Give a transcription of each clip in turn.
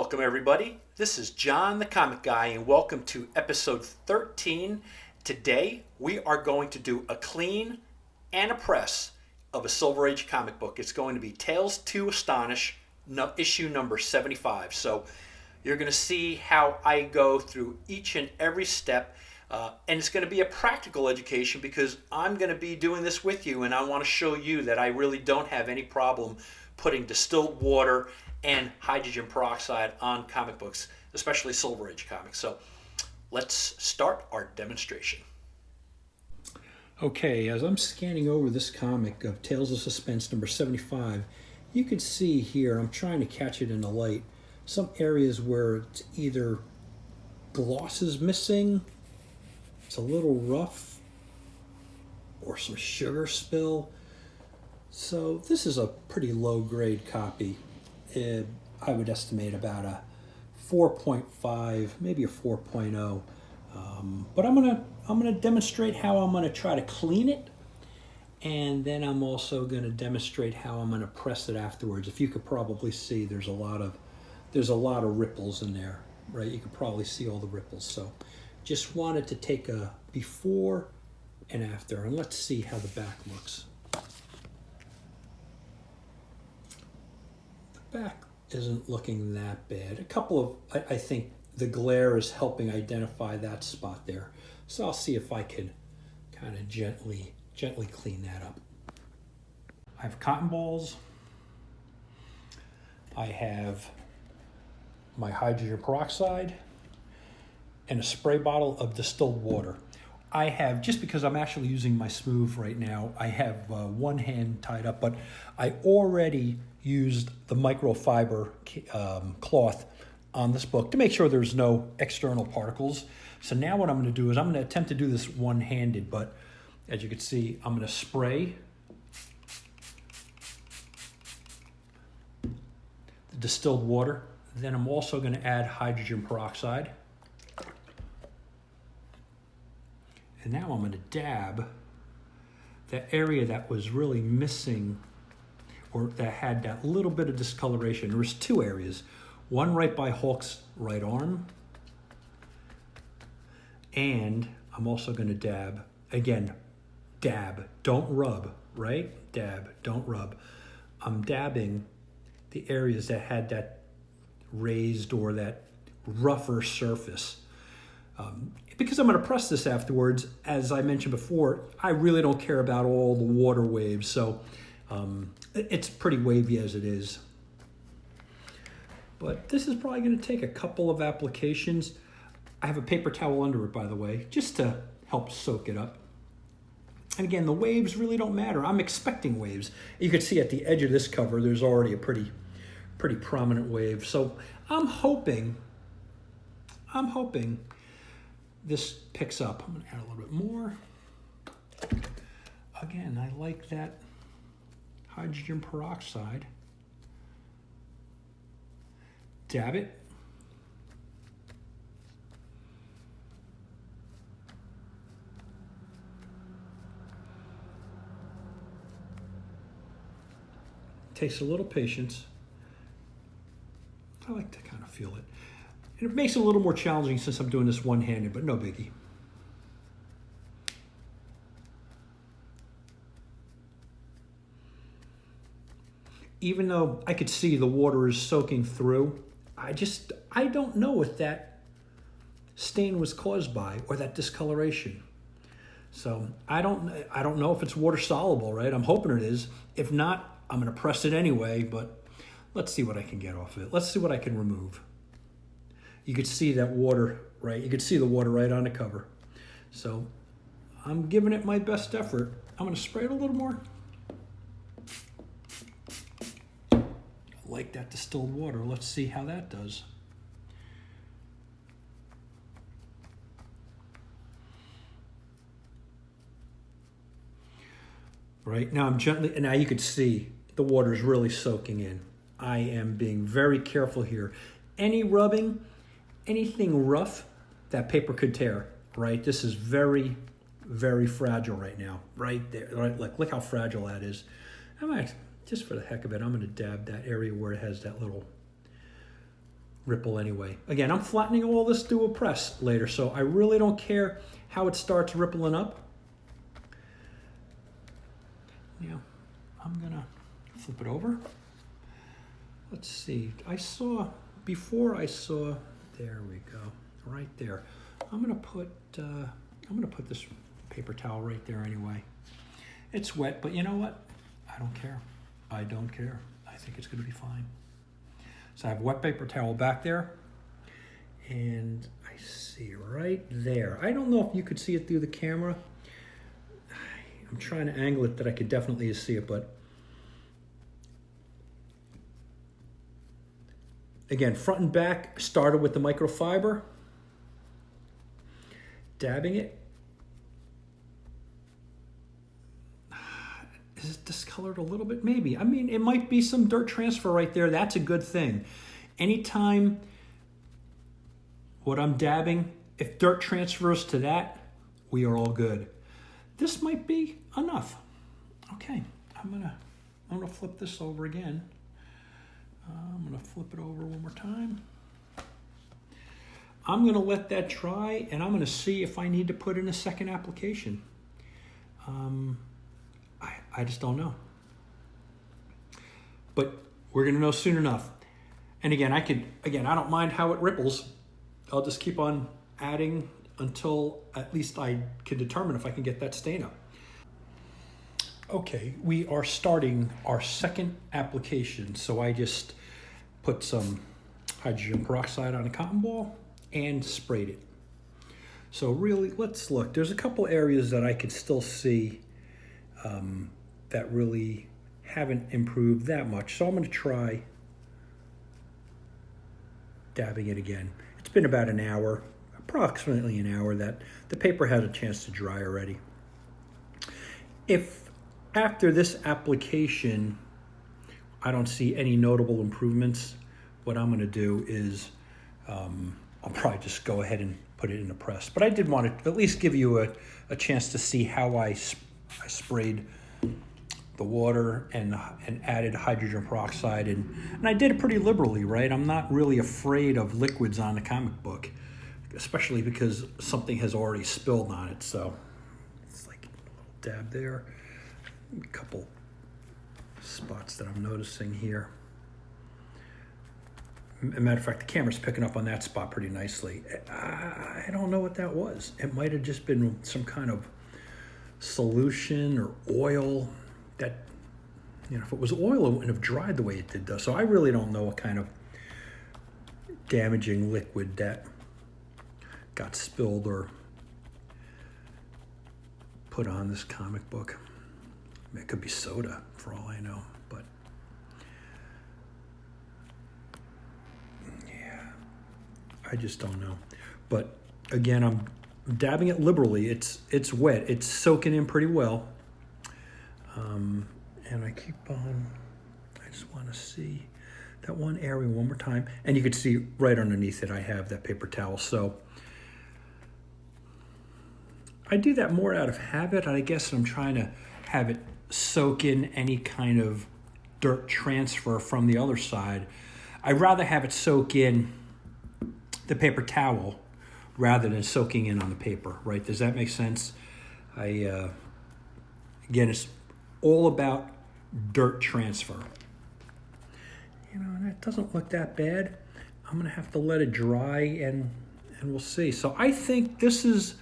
Welcome everybody. This is John the Comic Guy and welcome to episode 13. Today we are going to do a clean and a press of a Silver Age comic book. It's going to be Tales to Astonish, issue number 75. So you're going to see how I go through each and every step. And it's going to be a practical education because I'm going to be doing this with you, and I want to show you that I really don't have any problem putting distilled water and hydrogen peroxide on comic books, especially Silver Age comics. So let's start our demonstration. Okay, as I'm scanning over this comic of Tales of Suspense number 75, you can see here, I'm trying to catch it in the light, some areas where it's either gloss is missing, it's a little rough, or some sugar spill. So this is a pretty low grade copy. I would estimate about a 4.5, maybe a 4.0. But I'm gonna demonstrate how I'm gonna try to clean it, and then I'm also gonna demonstrate how I'm gonna press it afterwards. If you could probably see, there's a lot of ripples in there, right? You could probably see all the ripples. So just wanted to take a before and after, and let's see how the back looks. The back isn't looking that bad. A couple of, I think the glare is helping identify that spot there. So I'll see if I can kind of gently clean that up. I have cotton balls. I have my hydrogen peroxide and a spray bottle of distilled water. I have, just because I'm actually using my smooth right now, I have one hand tied up, but I already used the microfiber cloth on this book to make sure there's no external particles. So now what I'm going to do is I'm going to attempt to do this one-handed, but as you can see, I'm going to spray the distilled water. Then I'm also going to add hydrogen peroxide. And now I'm going to dab that area that was really missing, or that had that little bit of discoloration. There was two areas. One right by Hulk's right arm. And I'm also going to dab, again, dab, don't rub, right? Dab, don't rub. I'm dabbing the areas that had that raised or that rougher surface. Because I'm going to press this afterwards, as I mentioned before, I really don't care about all the water waves, so it's pretty wavy as it is. But this is probably going to take a couple of applications. I have a paper towel under it, by the way, just to help soak it up. And again, the waves really don't matter. I'm expecting waves. You can see at the edge of this cover, there's already a pretty prominent wave. So I'm hoping this picks up. I'm going to add a little bit more. Again, I like that hydrogen peroxide. Dab it. Takes a little patience. I like to kind of feel it. And it makes it a little more challenging since I'm doing this one-handed, but no biggie. Even though I could see the water is soaking through, I don't know what that stain was caused by or that discoloration. So I don't know if it's water soluble, right? I'm hoping it is. If not, I'm going to press it anyway, but let's see what I can get off of it. Let's see what I can remove. You could see that water, right? You could see the water right on the cover. So I'm giving it my best effort. I'm going to spray it a little more. I like that distilled water. Let's see how that does. Right, now I'm gently, and now you could see the water is really soaking in. I am being very careful here. Any rubbing, anything rough, that paper could tear, right? This is very, very fragile right now, right there. Right? Look how fragile that is. Just for the heck of it, I'm going to dab that area where it has that ripple anyway. Again, I'm flattening all this to a press later, so I really don't care how it starts rippling up. Now, I'm gonna flip it over. Let's see, before I saw, there we go, right there. I'm gonna put this paper towel right there anyway. It's wet, but you know what? I don't care. I don't care. I think it's gonna be fine. So I have a wet paper towel back there, and I see right there. I don't know if you could see it through the camera. I'm trying to angle it that I could definitely see it, but again, front and back, started with the microfiber, dabbing it. Is it discolored a little bit? Maybe. I mean, it might be some dirt transfer right there. That's a good thing. Anytime what I'm dabbing, if dirt transfers to that, we are all good. This might be enough. Okay, I'm gonna flip this over again. I'm gonna flip it over one more time. I'm gonna let that dry, and I'm gonna see if I need to put in a second application. I just don't know. But we're gonna know soon enough. And again, I don't mind how it ripples. I'll just keep on adding until at least I can determine if I can get that stain up. Okay, we are starting our second application. So I just put some hydrogen peroxide on a cotton ball and sprayed it. So really, let's look. There's a couple areas that I could still see that really haven't improved that much. So I'm gonna try dabbing it again. It's been about an hour, approximately an hour, that the paper had a chance to dry already. If after this application I don't see any notable improvements, what I'm going to do is I'll probably just go ahead and put it in a press. But I did want to at least give you a chance to see how I sprayed the water and added hydrogen peroxide, and I did it pretty liberally, right? I'm not really afraid of liquids on the comic book, especially because something has already spilled on it. So it's like a little dab there, a couple spots that I'm noticing here. As a matter of fact, the camera's picking up on that spot pretty nicely. I don't know what that was. It might have just been some kind of solution or oil that, if it was oil, it wouldn't have dried the way it did, though. So I really don't know what kind of damaging liquid that got spilled or put on this comic book. It could be soda for all I know, but yeah, I just don't know. But again, I'm dabbing it liberally. It's wet. It's soaking in pretty well. And I keep on, I just want to see that one area one more time. And you can see right underneath it, I have that paper towel. So I do that more out of habit. I guess I'm trying to have it soak in any kind of dirt transfer from the other side. I'd rather have it soak in the paper towel rather than soaking in on the paper, right? Does that make sense? Again, it's all about dirt transfer. And it doesn't look that bad. I'm gonna have to let it dry and we'll see. So I think this is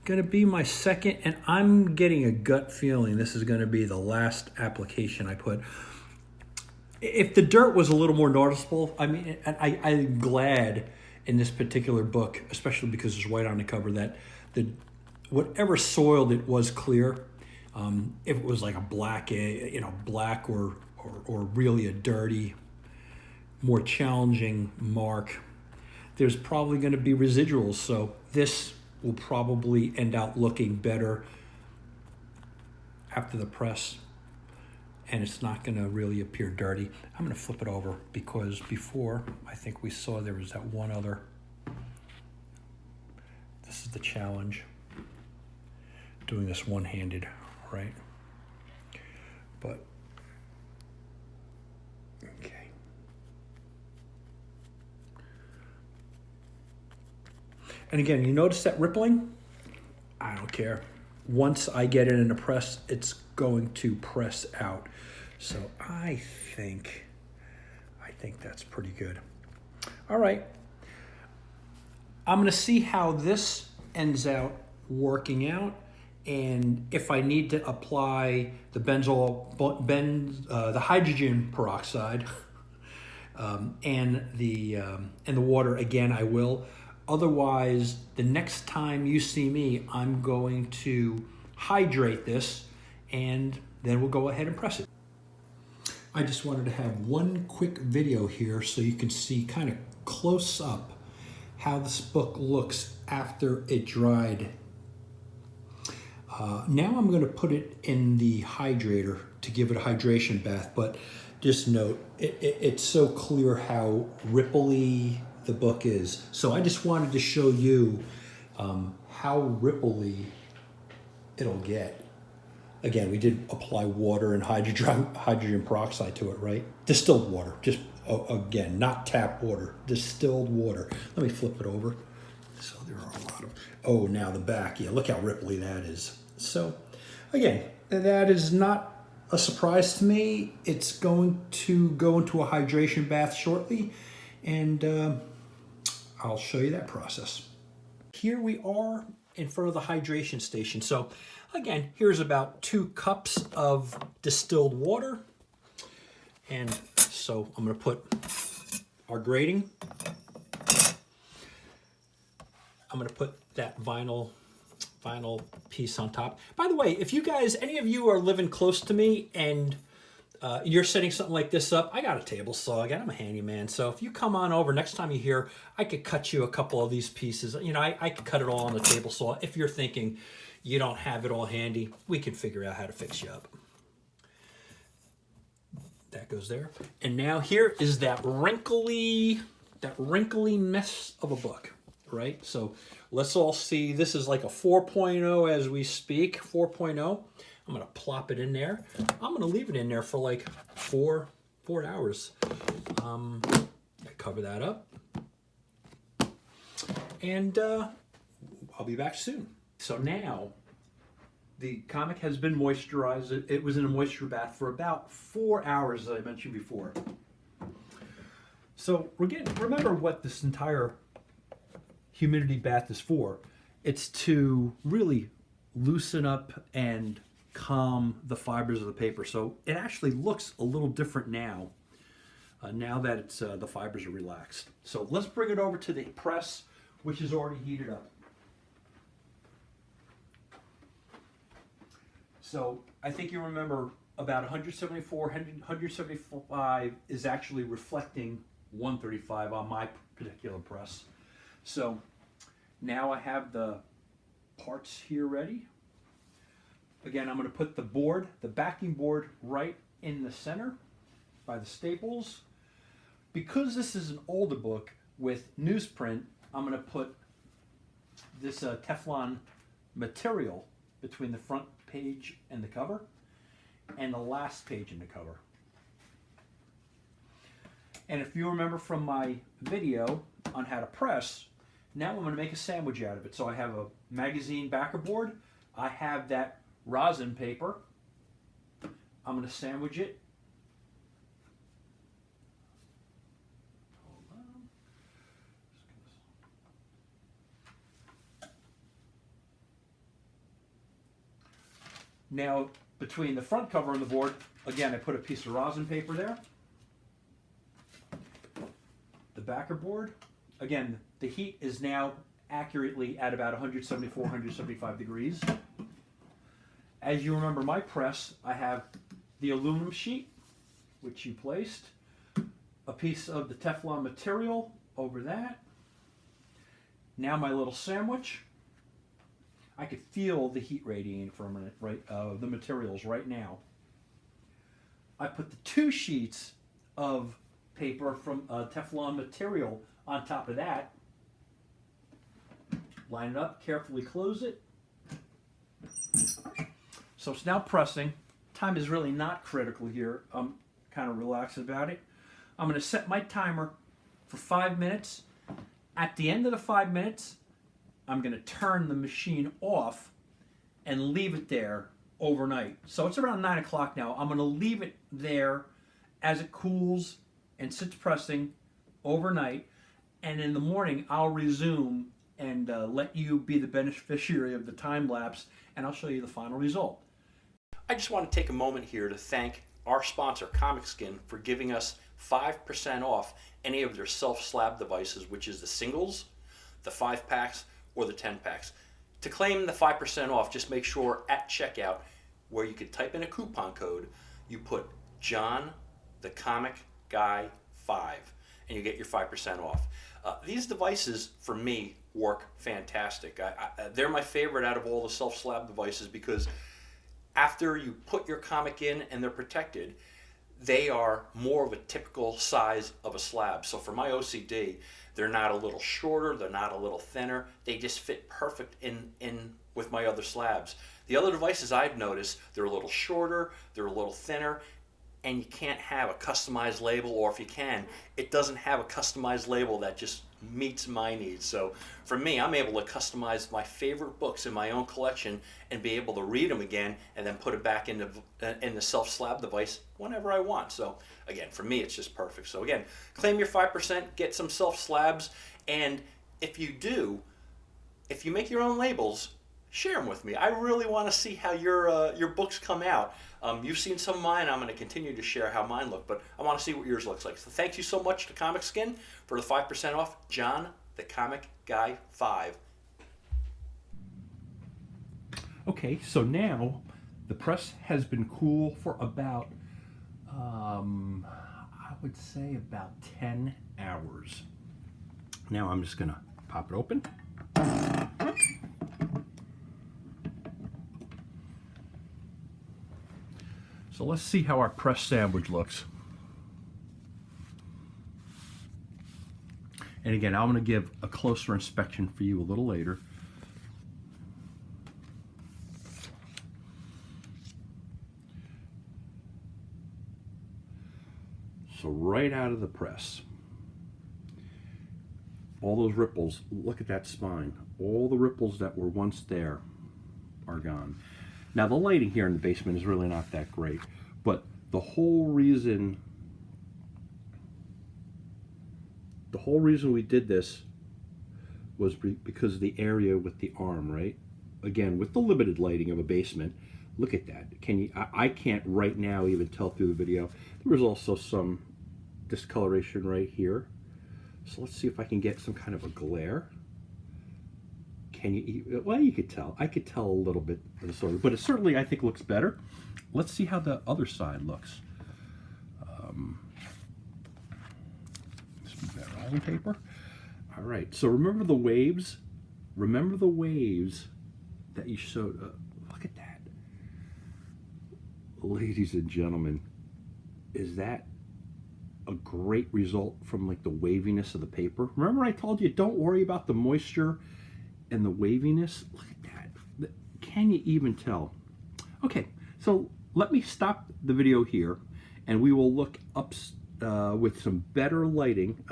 gonna be my second, and I'm getting a gut feeling this is gonna be the last application I put. If the dirt was a little more noticeable, I mean, I'm glad in this particular book, especially because there's white on the cover, that whatever soiled it was clear. If it was like a black, black or really a dirty, more challenging mark, there's probably going to be residuals. So this will probably end out looking better after the press, and it's not going to really appear dirty. I'm going to flip it over because before, I think we saw there was that one other. This is the challenge, doing this one-handed, right? But, okay. And again, you notice that rippling? I don't care. Once I get it in a press, it's going to press out. So I think that's pretty good. All right. I'm going to see how this ends out working out, and if I need to apply the the hydrogen peroxide and the water again, I will. Otherwise, the next time you see me, I'm going to hydrate this, and then we'll go ahead and press it. I just wanted to have one quick video here so you can see kind of close up how this book looks after it dried. Now I'm going to put it in the hydrator to give it a hydration bath, but just note, it's so clear how ripply the book is. So I just wanted to show you how ripply it'll get. Again, we did apply water and hydrogen peroxide to it, right? Distilled water, just again, not tap water, distilled water. Let me flip it over. So there are a lot of, oh, now the back, yeah, look how ripply that is. So again, that is not a surprise to me. It's going to go into a hydration bath shortly, and I'll show you that process. Here we are in front of the hydration station. So again, here's about 2 cups of distilled water. And so I'm going to put our grating. I'm going to put that vinyl piece on top. By the way, if you guys, any of you are living close to me and you're setting something like this up, I got a table saw. I'm a handyman. So if you come on over, next time you're here, I could cut you a couple of these pieces. You know, I could cut it all on the table saw. If you're thinking you don't have it all handy, we can figure out how to fix you up. That goes there. And now here is that wrinkly mess of a book, right? So let's all see, this is like a 4.0 as we speak, 4.0. I'm going to plop it in there. I'm going to leave it in there for like four hours. Cover that up. And I'll be back soon. So now the comic has been moisturized. It was in a moisture bath for about 4 hours, as I mentioned before. So remember what this entire humidity bath is for. It's to really loosen up and calm the fibers of the paper. So it actually looks a little different now, now that it's the fibers are relaxed. So let's bring it over to the press, which is already heated up. So I think you remember about 174, 175 is actually reflecting 135 on my particular press. So now I have the parts here ready. Again, I'm going to put the board, the backing board, right in the center by the staples. Because this is an older book with newsprint, I'm going to put this Teflon material between the front page and the cover and the last page in the cover. And if you remember from my video on how to press, now I'm going to make a sandwich out of it. So I have a magazine backer board. I have that rosin paper. I'm going to sandwich it. Hold on. Now, between the front cover and the board, again, I put a piece of rosin paper there. The backer board, again, the heat is now accurately at about 174, 175 degrees. As you remember my press, I have the aluminum sheet, which you placed, a piece of the Teflon material over that. Now my little sandwich. I could feel the heat radiating from it, right? The materials right now. I put the 2 sheets of paper from Teflon material on top of that. Line it up, carefully close it. So it's now pressing. Time is really not critical here. I'm kind of relaxed about it. I'm going to set my timer for 5 minutes. At the end of the 5 minutes, I'm going to turn the machine off and leave it there overnight. So it's around 9 o'clock now. I'm going to leave it there as it cools and sits pressing overnight. And in the morning, I'll resume and let you be the beneficiary of the time lapse, and I'll show you the final result. I just want to take a moment here to thank our sponsor, Comic Skin, for giving us 5% off any of their self-slab devices, which is the singles, the 5-packs, or the 10-packs. To claim the 5% off, just make sure at checkout, where you could type in a coupon code, you put John the Comic Guy 5, and you get your 5% off. These devices, for me, work fantastic. They're my favorite out of all the self-slab devices because after you put your comic in and they're protected, they are more of a typical size of a slab. So for my OCD, they're not a little shorter, they're not a little thinner. They just fit perfect in with my other slabs. The other devices I've noticed, they're a little shorter, they're a little thinner, and you can't have a customized label, or if you can, it doesn't have a customized label that just meets my needs. So for me, I'm able to customize my favorite books in my own collection and be able to read them again and then put it back in the self-slab device whenever I want. So again, for me, it's just perfect. So again, claim your 5%, get some self-slabs, and if you make your own labels, share them with me. I really want to see how your books come out. You've seen some of mine. I'm going to continue to share how mine look, but I want to see what yours looks like. So thank you so much to Comic Skin for the 5% off. John the Comic Guy 5. Okay, so now the press has been cool for about, I would say about 10 hours. Now I'm just going to pop it open. So let's see how our press sandwich looks. And again, I'm going to give a closer inspection for you a little later. So right out of the press, all those ripples, look at that spine. All the ripples that were once there are gone. Now the lighting here in the basement is really not that great, but the whole reason we did this was because of the area with the arm, right? Again, with the limited lighting of a basement, look at that. I can't right now even tell through the video. There was also some discoloration right here. So let's see if I can get some kind of a glare. Well, you could tell. I could tell a little bit of the story, but it certainly, I think, looks better. Let's see how the other side looks. Let's move that rolling paper. All right, so remember the waves? Remember the waves that you showed? Look at that. Ladies and gentlemen, is that a great result from like the waviness of the paper? Remember I told you, don't worry about the moisture and the waviness. Look at that. Can you even tell? Okay, so let me stop the video here and we will look up with some better lighting.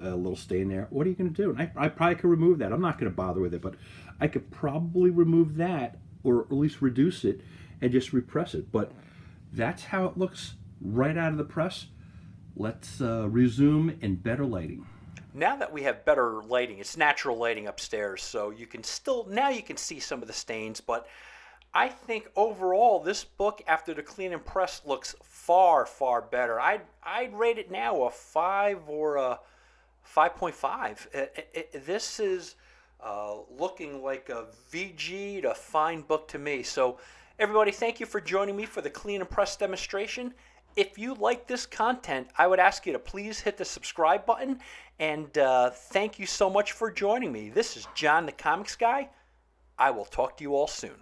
A little stain there. What are you going to do? I probably could remove that. I'm not going to bother with it, but I could probably remove that, or at least reduce it and just repress it. But that's how it looks right out of the press. Let's resume in better lighting. Now that we have better lighting, it's natural lighting upstairs, so you can see some of the stains, but I think overall this book, after the clean and press, looks far, far better. I'd rate it now a 5 or a 5.5. This is looking like a VG to fine book to me. So everybody, thank you for joining me for the clean and press demonstration. If you like this content, I would ask you to please hit the subscribe button, and thank you so much for joining me. This is John the Comics Guy. I will talk to you all soon.